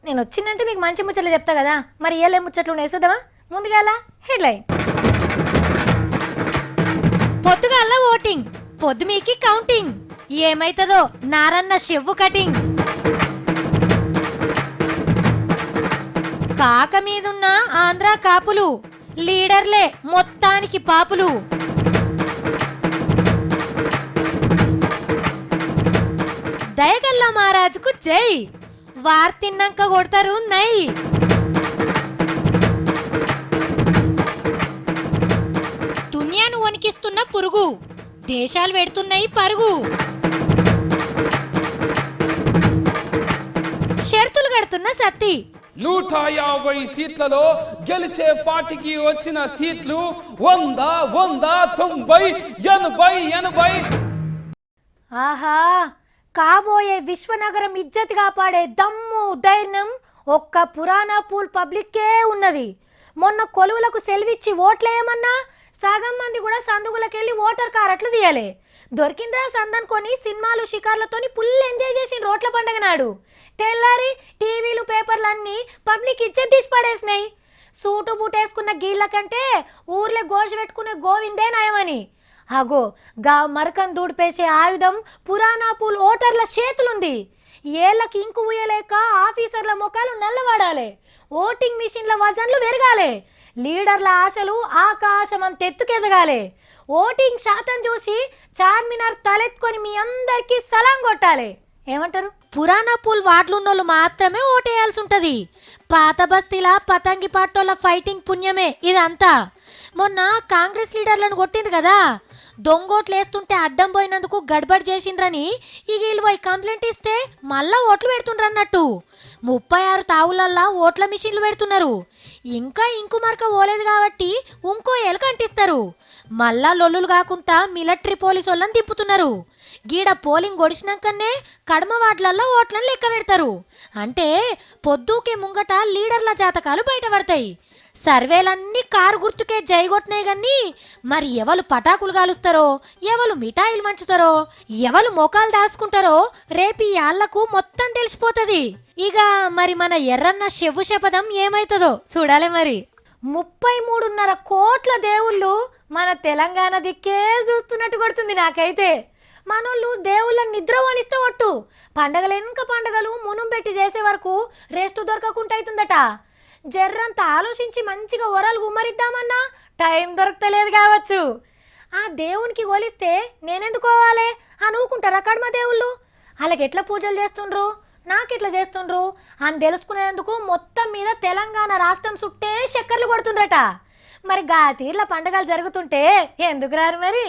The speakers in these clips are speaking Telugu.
నేను వచ్చిందంటే మీకు మంచి ముచ్చట్లు చెప్తా కదా, మరి ఇయ్యాలే ముచ్చట్లు వేసుద్దామా? ముందుగాల హెడ్లైన్. పొద్దుగాల ఓటింగ్, పొద్దు మీకి కౌంటింగ్, ఏమైతుందో నారన్న షెవ్వు కటింగ్. కాక మీదున్న ఆంధ్ర కాపులు, లీడర్లే మొత్తానికి పాపులు. దయగల్ల మహారాజుకు జై, వార్ తిన్నాక కొడతారు నై. దునియాను వణికిస్తున్న పురుగు, దేశాలు పెడుతున్నాయి పరుగు. షరతులు కడుతున్న సత్తి, 150 సీట్లలో గెలిచే పార్టీకి వచ్చిన సీట్లు 100, 100, 90, 80, 80. ఆహా, కాబోయే విశ్వనగరం ఇజ్జత్ కాపాడే దమ్ము ధైర్యం ఒక్క పురాణా పూల్ పబ్లిక్కే ఉన్నది. మొన్న కొలువులకు సెలవిచ్చి ఓట్లేయమన్నా సగం మంది కూడా సందుగులకెళ్ళి ఓటర్ కారట్లు తీయాలి. దొరికిందా సందనుకొని సినిమాలు షికార్లతోని ఫుల్ ఎంజాయ్ చేసిన రోట్ల పండగ నాడు తెల్లారి టీవీలు పేపర్లన్నీ పబ్లిక్ ఇజ్జత్ తీసి పడేసినాయి. సూటు బూటేసుకున్న గీళ్ళ కంటే ఊర్లే గోష పెట్టుకునే గోవిందే నయమని. అగో గా మరకం దూడిపేసే ఆయుధం పురాణా పూల్ ఓటర్ల చేతులుంది. ఏళ్ళకి ఇంకు ఊయలేక ఆఫీసర్ల ముఖాలు నల్లవాడాలి, ఓటింగ్ మిషన్ల వజన్లు పెరగాలి, లీడర్ల ఆశలు ఆకాశమంత ఎత్తుకెదగాలి. ఓటింగ్ శాతం చూసి చార్మినార్ తలెత్తుకొని మీ అందరికీ సలాం కొట్టాలి. ఏమంటారు? పురాణా పూల్ వార్డులున్నోళ్ళు మాత్రమే ఓటేయాల్సి ఉంటది. పాత బస్తీల పతంగి పాటోళ్ళ ఫైటింగ్ పుణ్యమే ఇదంతా. మొన్న కాంగ్రెస్ లీడర్లను కొట్టిండ్రు కదా, దొంగోట్లు వేస్తుంటే అడ్డం పోయినందుకు గడబడి చేసిండ్రని ఈ వీళ్ళు పోయి కంప్లైంట్ ఇస్తే మళ్ళా ఓట్లు పెడుతుండ్రన్నట్టు. 36 తావులల్లా ఓట్ల మిషన్లు పెడుతున్నారు. ఇంకా ఇంకు మరక ఓలేదు కాబట్టి ఇంకో ఎలుక అంటిస్తారు. మళ్ళా లొల్లులు కాకుండా మిలిటరీ పోలీసు వాళ్ళని దింపుతున్నారు. గీడ పోలింగ్ గొడిచినాకనే కడమ వార్డులల్లో ఓట్లను లెక్క పెడతారు. అంటే పొద్దుకే ముంగట లీడర్ల జాతకాలు బయటపడతాయి. సర్వేలన్నీ కారు గుర్తుకే జైగొట్టినాయి గాని మరి ఎవరు పటాకులు కాలుస్తారో, ఎవరు మిఠాయిలు మంచుతారో, ఎవరు మోకాలు దాచుకుంటారో రేపు ఈ ఆళ్లకు మొత్తం తెలిసిపోతుంది. ఇక మరి మన ఎర్రన్న శెవ్వు శపథం ఏమైతుందో చూడాలి. మరి 33.5 కోట్ల దేవుళ్ళు మన తెలంగాణ దిక్కే చూస్తున్నట్టు కొడుతుంది నాకైతే. మనోళ్ళు దేవుళ్ళని నిద్ర వనిస్తే ఒట్టు, పండగలు వెనుక పండగలు మునం పెట్టి చేసే వరకు రెస్ట్ దొరకకుండా అవుతుందట. జర్రంతా ఆలోచించి మంచిగా వరాలు గుమ్మరిద్దామన్నా టైం దొరకలేదు కావచ్చు. ఆ దేవునికి కొలిస్తే నేనెందుకోవాలి అనుకుంటారా కడమ దేవుళ్ళు? వాళ్ళకి ఎట్లా పూజలు చేస్తుండ్రు, నాకెట్లా చేస్తుండ్రు అని తెలుసుకునేందుకు మొత్తం మీద తెలంగాణ రాష్ట్రం చుట్టే చక్కర్లు కొడుతుండ్రట. మరి గా తీర్ల పండగలు జరుగుతుంటే ఎందుకు రారు? మరి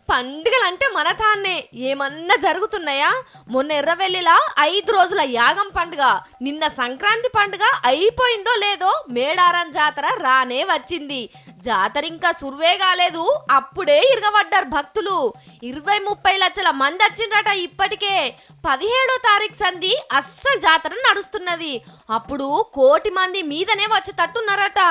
పండుగలంటే మన తాన్నే ఏమన్నా జరుగుతున్నాయా? మొన్న ఎర్రవెల్లిలా 5 రోజుల యాగం పండుగ, నిన్న సంక్రాంతి పండుగ అయిపోయిందో లేదో మేడారం జాతర రానే వచ్చింది. జాతర ఇంకా సుర్వే కాలేదు, అప్పుడే ఇరగబడ్డారు భక్తులు. 20-30 లక్షల మంది వచ్చిండ్రట. ఇప్పటికే 17వ తారీఖు సంధి అస్సలు జాతర నడుస్తున్నది. అప్పుడు 1 కోటి మంది మీదనే వచ్చేటట్టున్నారట.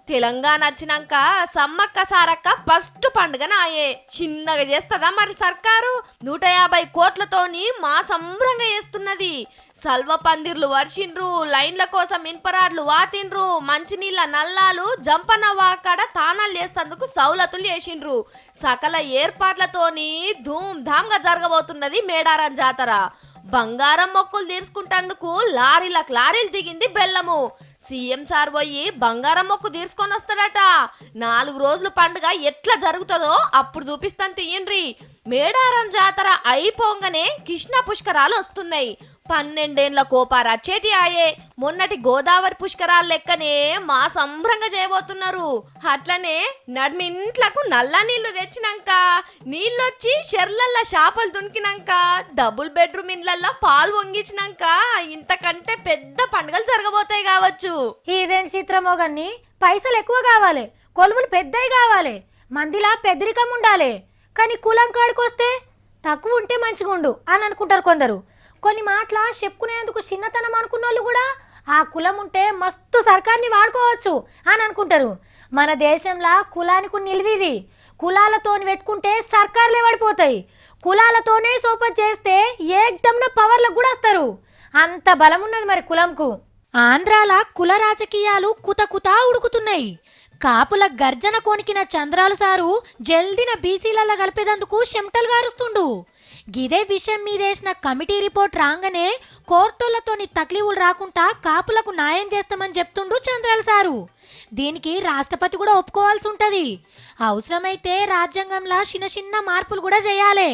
తెలంగాణ వచ్చినాక సమ్మక్క సారక్క ఫస్ట్ పండుగ నాయే. చిన్నగా చేస్తుందా మరి సర్కారు? 150 కోట్లతోని మా సంబరంగా చేస్తున్నది. సల్వ పందిర్లు వర్షిండ్రు, లైన్ల కోసం ఇన్పరాడ్లు వాతిండ్రు, మంచినీళ్ళ నల్లాలు జంపన వాకాడ తానాలు చేసేందుకు సౌలతులు చేసిండ్రు. సకల ఏర్పాట్లతోని ధూమ్ ధామ్ గా జరగబోతున్నది మేడారం జాతర. బంగారం మొక్కులు తీర్చుకుంటందుకు లారీలకు లారీలు దిగింది బెల్లము. సీఎం సార్ పోయి బంగారం మొక్కు తీర్చుకొని వస్తాడట. 4 రోజుల పండుగ ఎట్లా జరుగుతుందో అప్పుడు చూపిస్తాను తీయండ్రి. మేడారం జాతర అయిపోగానే కృష్ణ పుష్కరాలు వస్తున్నాయి. 12 ఏళ్ల కోపారు అచ్చేటి ఆయే. మొన్నటి గోదావరి పుష్కరాలు లెక్కనే మా సంబరంగా చేయబోతున్నారు. అట్లనే నడిమింట్లకు నల్ల నీళ్లు తెచ్చినాక, నీళ్ళొచ్చి చెర్లల్లో చేపలు దునికినాక, డబుల్ బెడ్రూమ్ ఇండ్లల్లో పాలు వంగించినాక ఇంతకంటే పెద్ద పండుగలు జరగబోతాయి కావచ్చు. ఇదేం చిత్రమో గాని పైసలు ఎక్కువ కావాలి, కొలువులు పెద్దవి కావాలి, మందిలా పెద్దరికం ఉండాలి. కానీ కులం కాడికొస్తే తక్కువ ఉంటే మంచిగా ఉండు అని అనుకుంటారు కొందరు. కొన్ని మాటల చెప్పుకునేందుకు చిన్నతనం అనుకున్న వాళ్ళు కూడా ఆ కులం ఉంటే మస్తు సర్కార్ని వాడుకోవచ్చు అని అనుకుంటారు. మన దేశంలో కులానికి నిలివిది. కులాలతోని పెట్టుకుంటే సర్కార్లే పడిపోతాయి. కులాలతోనే సోపత్ చేస్తే ఏకదమ్న పవర్లకు కూడా వస్తారు. అంత బలం ఉన్నది మరి కులంకు. ఆంధ్రాల కుల రాజకీయాలు కుత ఉడుకుతున్నాయి. కాపుల గర్జన కొనికిన చంద్రాలు సారు జల్దిన బీసీలలో కలిపేదందుకు చెమటలు గారుస్తుండు. గిదే విషయం మీదేసిన కమిటీ రిపోర్ట్ రాగానే కోర్టులతోని తక్లీవులు రాకుండా కాపులకు న్యాయం చేస్తామని చెప్తుండు చంద్రాలు సారు. దీనికి రాష్ట్రపతి కూడా ఒప్పుకోవాల్సి ఉంటది. అవసరమైతే రాజ్యాంగంలో చిన్న మార్పులు కూడా చేయాలి.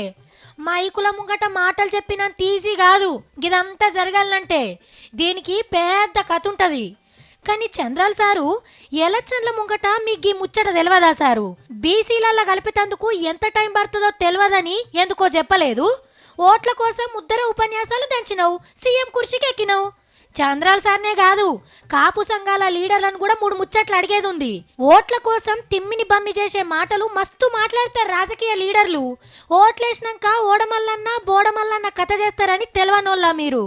మైకుల ముంగట మాటలు చెప్పినంత ఈజీ కాదు గిదంతా జరగాలంటే. దీనికి పెద్ద కథ ఉంటది. కానీ చంద్రాలు సారు ఎలక్షన్ల ముంగట మీకు ఈ ముచ్చట తెలియదా సారు? బీసీలల్లో కలిపేటందుకు ఎంత టైం పడుతుందో తెలియదని ఎందుకో చెప్పలేదు. ఓట్ల కోసం ముద్దర ఉపన్యాసాలు దంచినావు, సీఎం కుర్చీకి ఎక్కినావు. చంద్రాలు సార్నే కాదు, కాపు సంఘాల లీడర్లను కూడా 3 ముచ్చట్లు అడిగేది ఉంది. ఓట్ల కోసం తిమ్మిని బమ్మి చేసే మాటలు మస్తు మాట్లాడతారు రాజకీయ లీడర్లు. ఓట్లేసినాక ఓడమల్లన్న బోడమల్లన్న కథ చేస్తారని తెలవనోళ్ళ మీరు.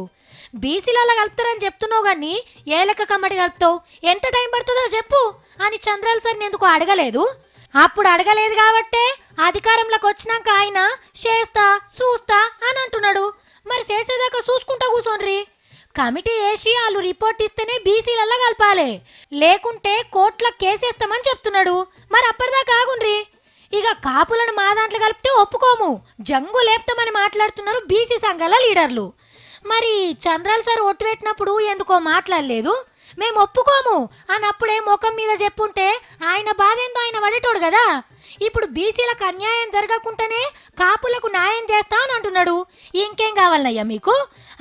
బీసీలలో కలుపుతారని చెప్తున్నావు కానీ ఏ లెక్క కమ్మటి కలుపుతావు, ఎంత టైం పడుతుందో చెప్పు అని చంద్రాలు సార్ని ఎందుకు అడగలేదు? అప్పుడు అడగలేదు కాబట్టే అధికారంలోకి వచ్చినాక ఆయన చేస్తా చూస్తా అని అంటున్నాడు. మరి చేసేదాకా చూసుకుంటా కూర్చోండ్రి. కమిటీ వేసి వాళ్ళు రిపోర్ట్ ఇస్తేనే బీసీలల్లో కలపాలి, లేకుంటే కోర్టులో కేసేస్తామని చెప్తున్నాడు. మరి అప్పటిదాకా ఆగుండ్రి. ఇక కాపులను మా దాంట్లో కలిపితే ఒప్పుకోము, జంగు లేపుతామని మాట్లాడుతున్నారు బీసీ సంఘాల లీడర్లు. మరి చంద్రాలు సార్ ఒట్టు పెట్టినప్పుడు ఎందుకో మాట్లాడలేదు. మేము ఒప్పుకోము అన్నప్పుడే ముఖం మీద చెప్పుంటే ఆయన బాధ ఏందో ఆయన పడేటోడు కదా. ఇప్పుడు బీసీలకు అన్యాయం జరగకుండానే కాపులకు న్యాయం చేస్తా అని అంటున్నాడు. ఇంకేం కావాలయ్యా మీకు?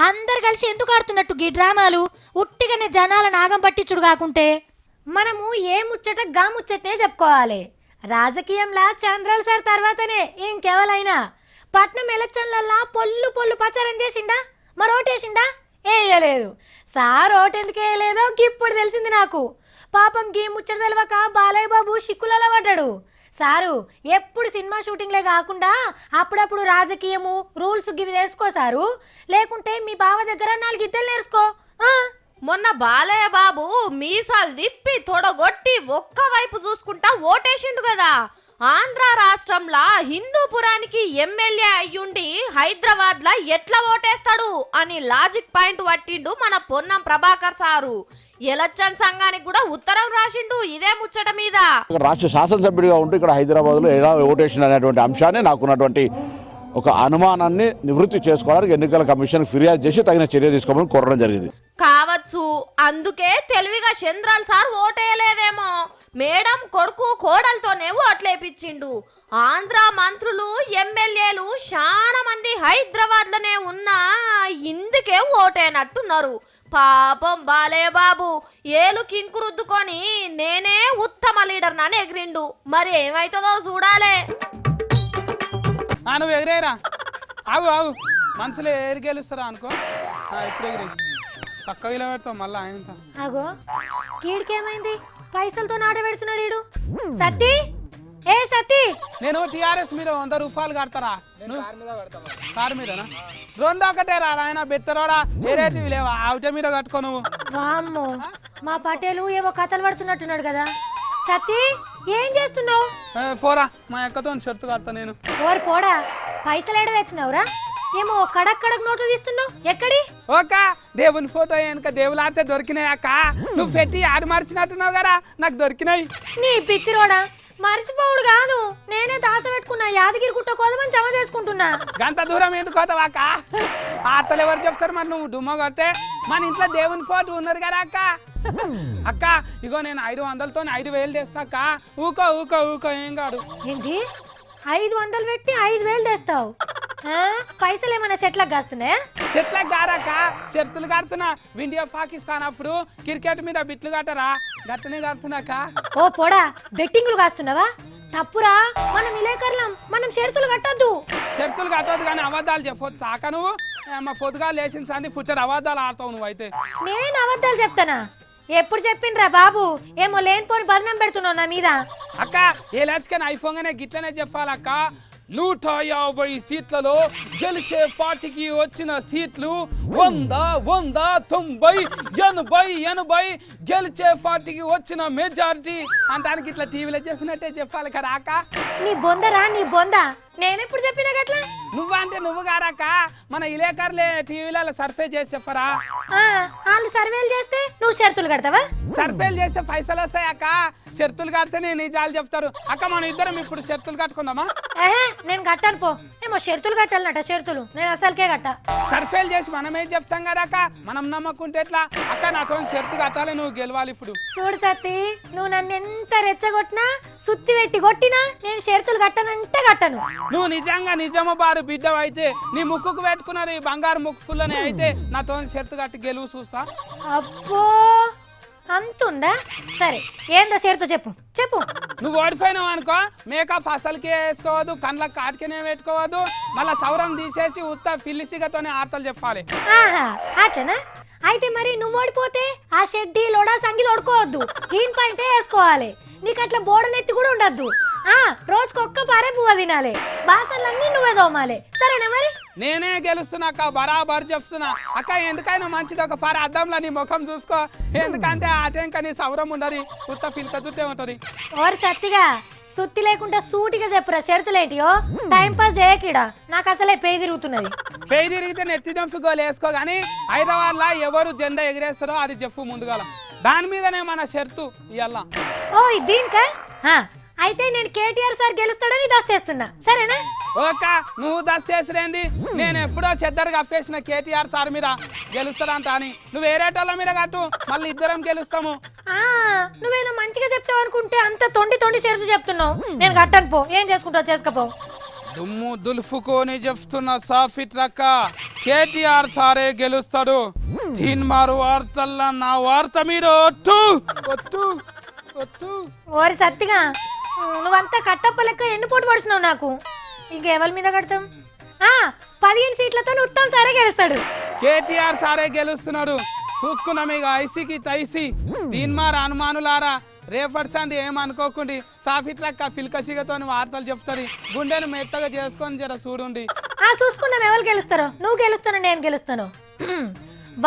అందరు కలిసి ఎందుకు ఆడుతున్నట్టు గీ డ్రామాలు? ఉట్టిగానే జనాల నాగం పట్టించుడు కాకుంటే మనము ఏ ముచ్చట గా ముచ్చటే చెప్పుకోవాలి. రాజకీయంలా చంద్రాలు సార్ తర్వాతనే ఇంకెవరైనా. పట్నం ఎలక్షన్లల్లా పొల్లు ప్రచారం చేసిండా? మరి ఓటేసిండా? వేయలేదు. సార్ ఓటెందుకు వేయలేదో ఇప్పుడు తెలిసింది నాకు. పాపం గీ ముచ్చట తెలవక బాలయ్య బాబు సిక్కులలో పడ్డాడు. సారు ఎప్పుడు సినిమా షూటింగ్లే కాకుండా అప్పుడప్పుడు రాజకీయము రూల్స్ గివి తెలుసుకో సారు, లేకుంటే మీ బావ దగ్గర 4 ఇద్దరు నేర్చుకో. మొన్న బాలయ్య బాబు మీసాలు తిప్పి తొడగొట్టి ఒక్క వైపు చూసుకుంటా ఓటేసిండు కదా. ఆంధ్ర రాష్ట్రంలో హిందూపురానికి ఎమ్మెల్యే అయ్యుండి హైదరాబాద్ లా ఎట్లా ఓటేస్తాడు అని లాజిక్ పాయింట్ పట్టిండు మన పొన్నం ప్రభాకర్ సారు. ఎలక్షన్ సంఘానికి కూడా ఉత్తరం రాసిండు ఇదే ముచ్చట మీద. రాష్ట్ర శాసనసభ్యుడిగా ఉంటూ ఇక్కడ హైదరాబాద్ లో ఎలా ఓటేషన్ అనేటువంటి అంశాన్ని నాకున్నటువంటి ఒక అనుమానాన్ని నివృత్తి చేసుకోవడానికి ఎన్నికల కమిషన్ ఫిర్యాదు చేసి తగిన చర్య తీసుకోమని కోరడం జరిగింది. కావచ్చు, అందుకే తెలివిగా చంద్రాల్ సార్ ఓటేయలేదేమో. మేడం కొడుకు కోడలతోనే ఓట్లేపించిండు. ఆంధ్ర మంత్రులు ఎమ్మెల్యేలు చాలా మంది హైదరాబాద్ లోనే ఉన్నా ఇందుకే ఓటేనట్టున్నారు. పాపం బాలయ్య బాబు ఏలు కింకు రుద్దుకొని నేనే ఉత్తమ లీడర్ నని ఎగిరిండు. మరి ఏమైతుందో చూడాలే. నువ్వు ఎగిరేరా, ఆగు మనసులో ఏరు గెలుస్తారా అనుకో. ఇప్పుడు ఎగిరే చక్కగా ఇలా పెడతావు మళ్ళీ ఆయనతో. అగో కీడికేమైంది? పైసలతో నాట పెడుతున్నాడు ఈడు. సత్తి, ఏ సత్తి, నేను టీఆర్ఎస్ మీద 100 రూపాయలు కడతారా? కారు మీదనా? 2 ఒకటే రా ఆయన బెత్తరోడా, వేరేటివి లేవా? ఆవుట మీద కట్టుకో నువ్వు. వామ్మో, మా పటేలు ఏవో కథలు పడుతున్నట్టున్నాడు కదా. సత్తి, ఏం చేస్తున్నావు? పోరా, మా అక్కతో షర్టు కడతా నేను. ఓరి పోడా, పైసలు ఏడ తెచ్చినావురా? ఏమో కడక్ నోట్లు తీస్తున్నావు, ఎక్కడి? ఓక దేవుని ఫోటో వెనక దేవులాతే దొరికినాయి అక్క. నువ్వు పెట్టి ఆడి మర్చినట్టున్నావు కదా, నాకు దొరికినాయి. నీ పిత్తిరోడా, మర్చిపోవుడు కాదు, నేనే దాచబెట్టుకున్నా. యాదగిరి గుట్ట కోదమని జమ చేసుకుంటున్నా. గంత దూరం ఎందుకు పోతావాక? ఆతలు ఎవరు చెప్తారు మరి నువ్వు డుమ్మ కొడితే? మన ఇంట్లో దేవుని ఫోటో ఉన్నారు కదా అక్క. అక్క ఇగో నేను 500తో 5000 తెస్తా అక్క. ఊకో ఏం కాదు. ఏంటి 500 పెట్టి 5000 తెస్తావు? పైసలు ఏమైనా చెట్లకు కాస్తున్నాయా? చెట్లకు గారాక చెట్టులు కడుతున్నా. ఇండియా పాకిస్తాన్ అప్పుడు క్రికెట్ మీద బిట్లు కట్టరా, గట్టనే కడుతున్నాక. ఓ పోడా, బెట్టింగులు కాస్తున్నావా? తప్పురా, మనం విలేకరులం, మనం షరతులు కట్టొద్దు. షరతులు కట్టొద్దు కానీ అబద్ధాలు చెప్పొచ్చు చాక. నువ్వు మా పొద్దుగా లేచిన సంది ఫుచ్చర్ అబద్ధాలు ఆడతావు నువ్వు. అయితే నేను అబద్ధాలు చెప్తానా? ఎప్పుడు చెప్పిండ్రా బాబు? ఏమో లేనిపోని బదనం పెడుతున్నావు నా మీద. అక్క ఏ లాచ్కని ఐఫోన్గానే గిట్లనే చెప్పాలక్క. 150 సీట్లలో గెలిచే పార్టీకి వచ్చిన సీట్లు 100, 90, 80 గెలిచే పార్టీకి వచ్చిన మెజారిటీ అంటానికి ఇట్లా టీవీలో చెప్పినట్టే చెప్పాలి కదా అక్క. నీ బొందరా నీ బొంద, నేనెప్పుడు చెప్పినా గట్లా? నువ్వంటే నువ్వు గారక్క, మన ఇలేకర్లే టీవీలలో సర్వే చేసి చెప్పరా. వాళ్ళు సర్వేలు చేస్తే నువ్వు షరతులు కడతావా? సర్వేలు చేస్తే పైసలు వస్తాయి అక్క, షరతులు కడితేనే నిజాలు చెప్తారు. అక్క మనం ఇద్దరం ఇప్పుడు షరతులు కట్టుకుందామా? నేను కట్టాను పో. ఏమో షరతులు కట్టాలన్నట, షరతులు నేను అసలుకే కట్ట. సర్వేలు చేసి మనమే చెప్తాం కదా అక్క, మనం నమ్మకుంటే ఎట్లా అక్క? నాతో షరతు కట్టాలి, నువ్వు గెలవాలి ఇప్పుడు. చూడు సత్తి, నువ్వు నన్ను ఎంత రెచ్చగొట్టినా సుత్తి పెట్టి కొట్టినా నేను షరతులు కట్టనంటే కట్టను. నువ్వు నిజంగా నిజామాబాద్ బిడ్డవు అయితే, నీ ముక్కుకు పెట్టుకున్నది బంగారు ముక్కు ఫుల్లనే అయితే నాతో షరతు కట్టి గెలువు చూస్తా. అబ్బో అంతుందా? సరే ఏందో షరతు చెప్పు చెప్పు. నువ్వు ఓడిపోయినావు అనుకో, మేకప్ అసలుకే వేసుకోవద్దు, కండ్లకు కాటికనే పెట్టుకోవద్దు, మళ్ళా సౌరం తీసేసి ఉత్త ఫిల్లిసిగతోనే ఆర్తలు చెప్పాలి. ఆహా అట్లనా? అయితే మరి నువ్వు ఓడిపోతే ఆ షెడ్డి లోడా సంగి తోడుకోవద్దు, జీన్ పాయింటే వేసుకోవాలి. నీకు అట్లా బోడనెత్తి కూడా ఉండద్దు. రోజుకి ఒక్క పారే పువ్వ తినాలి, బాసన్లన్నీ నువ్వే తోమాలి. సరేనా మరి? నేనే గెలుస్తున్నా అక్క, బరాబర్ చెప్తున్నా అక్క. ఎందుకైనా మంచిది ఒక పార అద్దంలో నీ ముఖం చూసుకో, ఎందుకంటే అటెంక నీ సౌరం ఉండదు, ఉత్త పిల్క చుట్టే ఉంటది. ఓరి సత్తిగా, సుత్తి లేకుండా సూటిగా చెప్పురా షరతులేంటియో. టైం పాస్ చేయకీడా, నాకు అసలే పేయి తిరుగుతున్నది. పేయి తిరిగితే నెత్తి దంపి గోలు వేసుకో, కానీ హైదరాబాద్ లో ఎవరు జెండా ఎగిరేస్తారో అది చెప్పు ముందుగాల, దాని మీదనే మన షరతు ఇయ్యాల. ఓ దీనికా? అయితే నేను కేటీఆర్ సార్ గెలుస్తాడని దస్తేస్తున్నా, సరేనా? ఓక, నువ్వు దస్తేసిరేంది? నేను ఎప్పుడో చెద్దరుగా అప్పేసిన కేటీఆర్ సార్ మీద గెలుస్తాడంట అని. నువ్వు వేరేటోళ్ళ మీద కట్టు, మళ్ళీ ఇద్దరం గెలుస్తాము. నువ్వేదో మంచిగా చెప్తావు అనుకుంటే అంత తొండి షరతు చెప్తున్నావు. నేను కట్టను పో, ఏం చేసుకుంటావు చేసుకపో. దుమ్ము దులుపుకొని చెప్తున్న సాఫిట్ రక్క, కేటీఆర్ సారే గెలుస్తాడు. తీన్మారు వార్తల్లో నా వార్త మీరు ఒట్టు ఒట్టు ఒట్టు. ఓరి సత్తిగా, నువ్వంతా కట్టప్ప లెక్క ఎన్ని పోటు పడుతున్నావు నాకు. ఇంకెవరి మీద కడతాం? 15 సీట్లతో ఉత్తమ్ సారే గెలుస్తాడు. కేటీఆర్ సారే గెలుస్తున్నాడు. చూసుకున్నాం ఇక ఐసీకి తైసి. తీన్మార్ అనుమానులారా, రేపటి సంది ఏమనుకోకుండి, సాఫిట్ లెక్క ఫిల్కసిగతో వార్తలు చెప్తుంది. గుండెను మెత్తగా చేసుకొని జర చూడండి. చూసుకుందాం ఎవరు గెలుస్తారో. నువ్వు గెలుస్తాను, నేను గెలుస్తాను.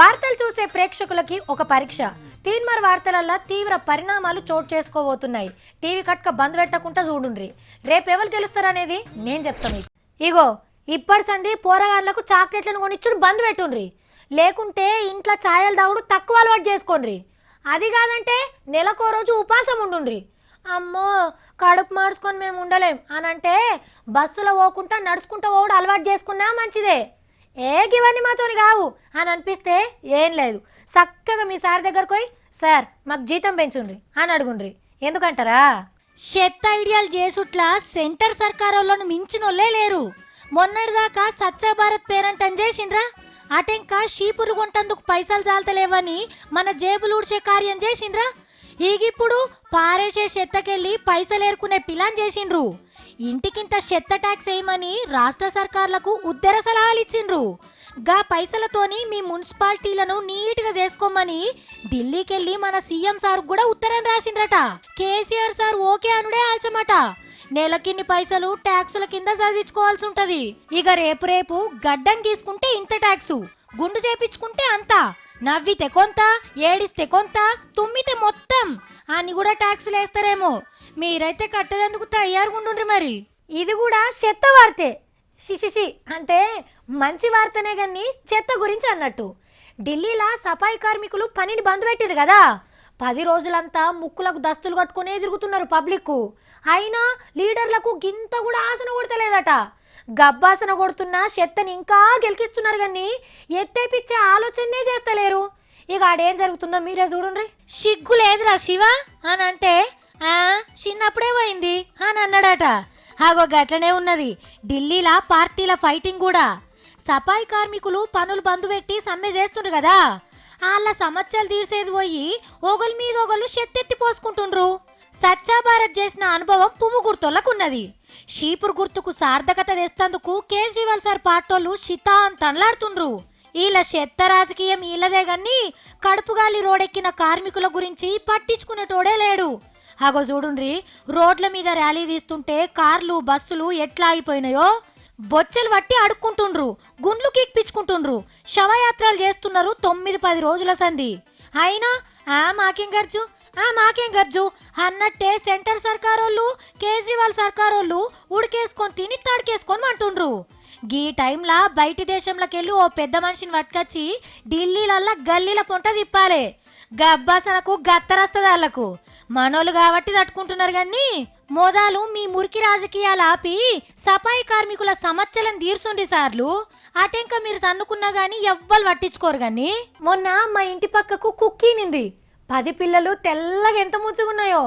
వార్తలు చూసే ప్రేక్షకులకి ఒక పరీక్ష. తీన్మార్ వార్తలల్లో తీవ్ర పరిణామాలు చోటు చేసుకోబోతున్నాయి. టీవీ కట్క బంద్ పెట్టకుండా చూడుండ్రి. రేపు ఎవరు గెలుస్తారనేది నేను చెప్తాను. ఇగో ఇప్పటి సంది పోరగాళ్ళకు చాక్లెట్లను కొనిచ్చుడు బంద్ పెట్టుండ్రి, లేకుంటే ఇంట్లో ఛాయలు తాగుడు తక్కువ అలవాటు చేసుకోండ్రి. అది కాదంటే నెలకో రోజు ఉపాసం ఉండుండ్రి. అమ్మో కడుపు మార్చుకొని మేము ఉండలేం అని అంటే బస్సులో పోకుండా నడుచుకుంటూ పోవడం అలవాటు చేసుకున్నా మంచిదే. ఇవన్నీ మాతోని కావు అని అనిపిస్తే ఏం లేదు, చక్కగా మీ సార్ దగ్గరకు పోయి సార్ మాకు జీతం పెంచుండ్రి అని అడుగుండ్రి. ఎందుకంటారా? చెత్త ఐడియాలు చేసుట్లా సెంటర్ సర్కారోళ్ళను మించినోళ్ళే లేరు. మొన్నటిదాకా స్వచ్ఛ భారత్ పేరంట్ అని చేసిండ్రా, అటెంక షీపులు కొంటందుకు పైసలు చాలతలేవని మన జేబులు ఊడ్చే కార్యం చేసిండ్రా. ఈగిప్పుడు పారేసే చెత్తకెళ్ళి పైసలు ఏరుకునే ప్లాన్ చేసిండ్రు. ఇంటికింత చెత్త ట్యాక్స్ వేయమని రాష్ట్ర సర్కార్లకు ఉద్దర సలహాలు ఇచ్చిండ్రు. గా పైసలతోని మీ మున్సిపాలిటీలను నీట్గా చేసుకోమని ఢిల్లీకెళ్ళి మన సీఎం సార్ కూడా ఉత్తరం రాసిండ్రట. కేసీఆర్ సార్ ఓకే అనుడే ఆల్చమట. నెలకిన్ని పైసలు ట్యాక్సుల కింద చదివించుకోవాల్సి ఉంటది. ఇక రేపు గడ్డం గీసుకుంటే ఇంత ట్యాక్సు, గుండు చేపించుకుంటే అంత, నవ్వితే కొంత, ఏడిస్తే కొంత, తుమ్మితే మొత్తం అని కూడా ట్యాక్సులు వేస్తారేమో. మీరైతే కట్టేందుకు తయారుగుండ్రి. మరి ఇది కూడా చెత్త వార్తే. షిషిషి అంటే మంచి వార్తనే కానీ చెత్త గురించి అన్నట్టు. ఢిల్లీలో సఫాయి కార్మికులు పనిని బంద్ పెట్టారు కదా, 10 రోజులంతా ముక్కులకు దస్తులు కట్టుకునే తిరుగుతున్నారు పబ్లిక్. అయినా లీడర్లకు గింత కూడా ఆసన కొడతలేదట. గబ్బాసన కొడుతున్న చెత్తని ఇంకా గెలికిస్తున్నారు కానీ ఎత్తేపిచ్చే ఆలోచనే చేస్తలేరు. ఇక ఆడేం జరుగుతుందో మీరే చూడండి. సిగ్గు లేదురా శివ అని అంటే చిన్నప్పుడే పోయింది అని అన్నాడట. అగో గట్లనే ఉన్నది ఢిల్లీలా పార్టీల ఫైటింగ్ కూడా. సఫాయి కార్మికులు పనులు బంద్ పెట్టి సమ్మె చేస్తుండ్రు కదా, వాళ్ళ సమస్యలు తీర్చేది పోయి ఒకరి మీద ఒకళ్ళు చెత్తెత్తి పోసుకుంటుండ్రు. స్వచ్ఛ భారత్ చేసిన అనుభవం పువ్వు గుర్తోళ్ళకున్నది. షీపుర్ గుర్తుకు సార్థకత తెస్తందుకు కేజ్రీవాల్ సార్ పార్టోళ్ళు షితాన్ తనలాడుతుండ్రు. వీళ్ళ చెత్త రాజకీయం వీళ్ళదే గాని కడుపుగాలి రోడెక్కిన కార్మికుల గురించి పట్టించుకునేటోడే లేడు. అగో చూడుండ్రి, రోడ్ల మీద ర్యాలీ తీస్తుంటే కార్లు బస్సులు ఎట్లా ఆగిపోయినాయో, బొచ్చెలు పట్టి అడుక్కుంటుండ్రు, గుండ్లు కీక్పించుకుంటుండ్రు, శవయాత్రలు చేస్తున్నారు 9-10 రోజుల సంధి. అయినా మాకేం గర్జు అన్నట్టే సెంటర్ సర్కారోళ్ళు, కేజ్రీవాల్ సర్కారోళ్ళు ఉడికేసుకొని తిని తడికేసుకొని అంటుండ్రు. గీ టైంలా బయటి దేశంలోకెళ్ళి ఓ పెద్ద మనిషిని పట్టుకొచ్చి ఢిల్లీలల్లా గల్లీల పొంట తిప్పాలే. గబ్బాసనకు గత్తరస్తది వాళ్ళకు. మనోళ్ళు కాబట్టి తట్టుకుంటున్నారు కానీ మోదాలు మీ మురికి రాజకీయాలు ఆపి సఫాయి కార్మికుల సమస్యలను తీర్చుండి సార్లు. అటెంక మీరు తన్నుకున్నా గానీ ఎవ్వరు పట్టించుకోరు గాని. మొన్న మా ఇంటి పక్కకు కుక్కీనింది. 10 పిల్లలు తెల్లగా ఎంత ముద్దుగున్నాయో.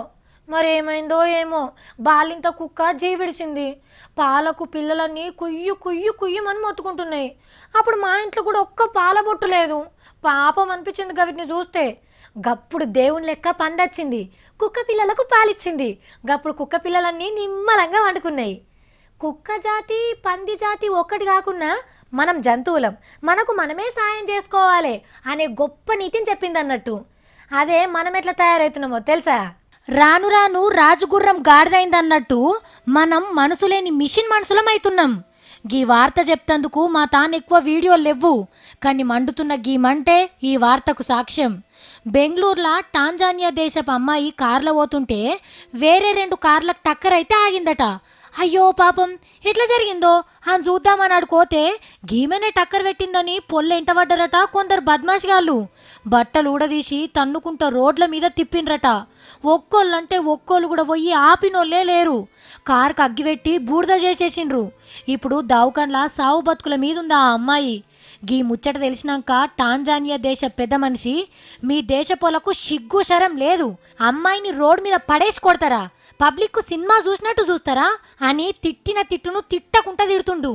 మరేమైందో ఏమో, బాలింత కుక్క జీవిడిచింది. పాలకు పిల్లలన్నీ కుయ్యు కుయ్యు కుయ్యమని మొత్తుకుంటున్నాయి. అప్పుడు మా ఇంట్లో కూడా ఒక్క పాల బొట్టు లేదు. పాపం అనిపించింది వీటిని చూస్తే. గప్పుడు దేవుని లెక్క పందొచ్చింది, కుక్క పిల్లలకు పాలిచ్చింది. గప్పుడు కుక్క పిల్లలన్నీ నిమ్మలంగా వండుకున్నాయి. కుక్క జాతి పంది జాతి ఒక్కటి కాకున్నా మనం జంతువులం, మనకు మనమే సాయం చేసుకోవాలి అనే గొప్ప నీతిని చెప్పింది అన్నట్టు. అదే మనం ఎట్లా తయారవుతున్నామో తెలుసా? రాను రాను రాజుగుర్రం గాడిదైందన్నట్టు మనం మనసులేని మిషన్ మనుషులం అవుతున్నాం. గీ వార్త చెప్తందుకు మా తాను ఎక్కువ వీడియోలు లేవు, కానీ మండుతున్న గీ మంటే ఈ వార్తకు సాక్ష్యం. బెంగళూరులో టాంజానియా దేశపు అమ్మాయి కార్లో పోతుంటే వేరే 2 కార్లకు టక్కర్ అయితే ఆగిందట. అయ్యో పాపం, ఎట్లా జరిగిందో అని చూద్దామని ఆడుకోతే గీమెనే టక్కర్ పెట్టిందని పొల్లె ఎంటబడ్డారట కొందరు బద్మాషిగాళ్ళు. బట్టలు ఊడదీసి తన్నుకుంటూ రోడ్ల మీద తిప్పిండ్రట. ఒక్కోళ్ళంటే ఒక్కోళ్ళు కూడా పోయి ఆపినోళ్ళే లేరు. కారుకు అగ్గిపెట్టి బూడిద చేసేసిండ్రు. ఇప్పుడు దావుకన్లా సావు బతుకుల మీదుందా ఆ అమ్మాయి. గీ ముచ్చట తెలిసినాక టాంజానియా దేశ పెద్ద మనిషి, మీ దేశ పొలకు సిగ్గు శరం లేదు, అమ్మాయిని రోడ్ మీద పడేసి కొడతారా, పబ్లిక్ సినిమా చూసినట్టు చూస్తారా అని తిట్టిన తిట్టును తిట్టకుండా తిడుతుండు.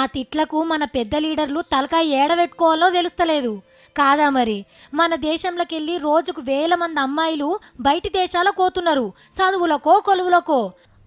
ఆ తిట్లకు మన పెద్ద లీడర్లు తలకాయ ఏడబెట్టుకోవాలో తెలుస్తలేదు కాదా మరి. మన దేశంలోకి వెళ్ళి రోజుకు 1000 మంది అమ్మాయిలు బయటి దేశాలకు పోతున్నారు, చదువులకో కొలువులకో.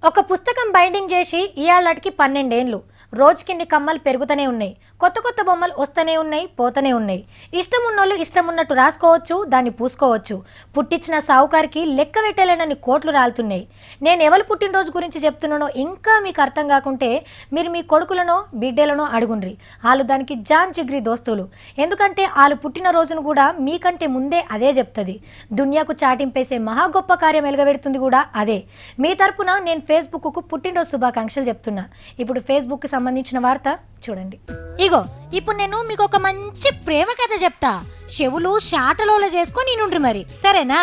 ఒక పుస్తకం బైండింగ్ చేసి ఇయాళ్ళకి 12 ఏండ్లు. రోజుకిన్ని కమ్మలు పెరుగుతూనే ఉన్నాయి, కొత్త కొత్త బొమ్మలు వస్తూనే ఉన్నాయి, పోతూనే ఉన్నాయి. ఇష్టం ఉన్నోళ్ళు ఇష్టం ఉన్నట్టు రాసుకోవచ్చు, దాన్ని పూసుకోవచ్చు. పుట్టించిన సావుకారికి లెక్క పెట్టలేనని కోట్లు రాలుతున్నాయి. నేను ఎవరు పుట్టినరోజు గురించి చెప్తున్నానో ఇంకా మీకు అర్థం కాకుంటే మీరు మీ కొడుకులనో బిడ్డలనో అడుగుండ్రి, వాళ్ళు దానికి జాన్ జిగ్రీ దోస్తులు. ఎందుకంటే వాళ్ళు పుట్టినరోజును కూడా మీకంటే ముందే అదే చెప్తుంది. దునియాకు చాటింపేసే మహా గొప్ప కార్యం ఎలగబెడుతుంది కూడా అదే. మీ తరపున నేను ఫేస్బుక్కు పుట్టినరోజు శుభాకాంక్షలు చెప్తున్నా. ఇప్పుడు ఫేస్బుక్కి సంబంధించిన వార్త చూడండి. ఇగో ఇప్పుడు నేను మీకు ఒక మంచి ప్రేమ కథ చెప్తా, చెవులు షాటలోల చేసుకొని నుండ్రి మరి, సరేనా?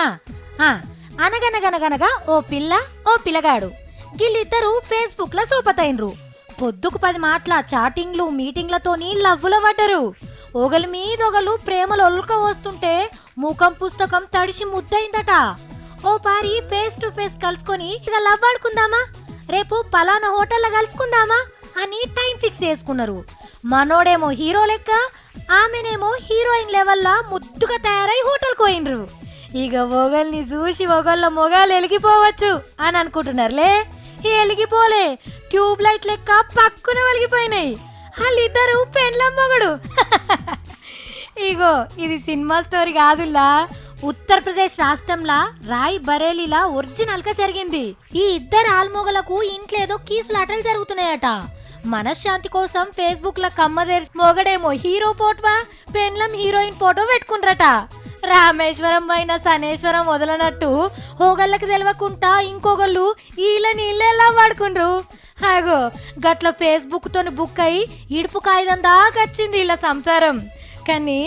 అనగనగనగనగా ఓ పిల్ల ఓ పిల్లగాడు, వీళ్ళిద్దరూ ఫేస్బుక్ లో సూపతైనరు. పొద్దుకు 10 మాటల చాటింగ్లు మీటింగ్లతోని లవ్వుల పడ్డరు. ఒకరి మీద ఒకరు ప్రేమలు ఒలుక వస్తుంటే ముఖం పుస్తకం తడిసి ముద్దయిందట. ఓ పారి ఫేస్ టు ఫేస్ కలుసుకొని ఇక లవ్ ఆడుకుందామా, రేపు పలానా హోటల్లో కలుసుకుందామా అని టైం ఫిక్స్ చేసుకున్నారు. మనోడేమో హీరో లెక్క, ఆమెనేమో హీరోయిన్ లెవెల్లా ముద్దుగా తయారై హోటల్కి పోయినరు. ఇక మొగల్ని చూసి ఒకళ్ళ మొగాలు వెలిగిపోవచ్చు అని అనుకుంటున్నారులే. వెలిగిపోలే, ట్యూబ్ లైట్ లెక్క పక్కున వెలిగిపోయినాయి. వాళ్ళిద్దరు పెండ్లం మొగడు. ఇగో ఇది సినిమా స్టోరీ కాదులా, ఉత్తరప్రదేశ్ రాష్ట్రంలో రాయ్ బరేలీలా ఒరిజినల్ గా జరిగింది. ఈ ఇద్దరు ఆల్మోగలకు ఇంట్లేదో కీసులాటలు జరుగుతున్నాయట. మనశ్శాంతి కోసం ఫేస్బుక్ లో కమ్మదేరి మొగడేమో హీరో ఫోటో, పెన్లం హీరోయిన్ ఫోటో పెట్టుకుండ్రట. రామేశ్వరం పైన శనేశ్వరం వదలనట్టు హోగళ్ళకి తెలవకుండా ఇంకొకళ్ళు వీళ్ళని ఇళ్ళెలా వాడుకుండ్రు. అగో గట్ల ఫేస్బుక్ తోని బుక్ అయి ఇడుపు కాగితం దాకా వచ్చింది వీళ్ళ సంసారం. కానీ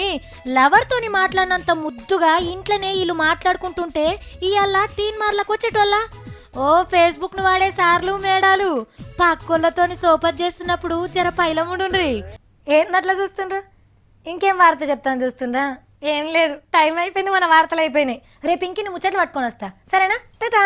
లవర్ తోని మాట్లాడినంత ముద్దుగా ఇంట్లోనే వీళ్ళు మాట్లాడుకుంటుంటే ఇవాళ 3 మార్లకు వచ్చేటోళ్ళ. ఓ ఫేస్బుక్ ను వాడే సార్లు మేడాలు పక్కోళ్ళతోని సోపత్ చేస్తున్నప్పుడు జర పైలముండ్రి. ఏంటట్లా చూస్తుండ్రు? ఇంకేం వార్త చెప్తాను చూస్తుండ్రా? ఏం లేదు, టైం అయిపోయింది, మన వార్తలు అయిపోయినాయి. రేపు ఇంకిన్ని ముచ్చట్లు పట్టుకొని వస్తా, సరేనా? టాటా.